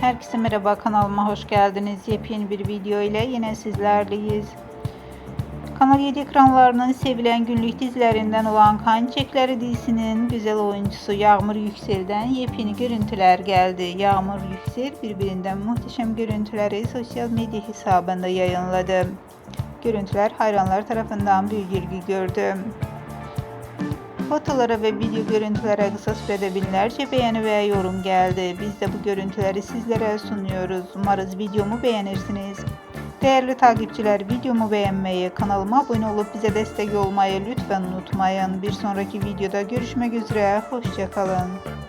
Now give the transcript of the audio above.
Herkese merhaba, kanalıma hoş geldiniz. Yepyeni bir video ile yine sizlerleyiz. Kanal 7 ekranlarının sevilen günlük dizilerinden olan Kan Çiçekleri dizisinin güzel oyuncusu Yağmur Yüksel'den yepyeni görüntüler geldi. Yağmur Yüksel birbirinden muhteşem görüntüleri sosyal medya hesabında yayınladı. Görüntüler hayranlar tarafından büyük ilgi gördü. Fotolara ve video görüntülere kısa sürede binlerce beğeni ve yorum geldi. Biz de bu görüntüleri sizlere sunuyoruz. Umarız videomu beğenirsiniz. Değerli takipçiler, videomu beğenmeyi, kanalıma abone olup bize destek olmayı lütfen unutmayın. Bir sonraki videoda görüşmek üzere. Hoşça kalın.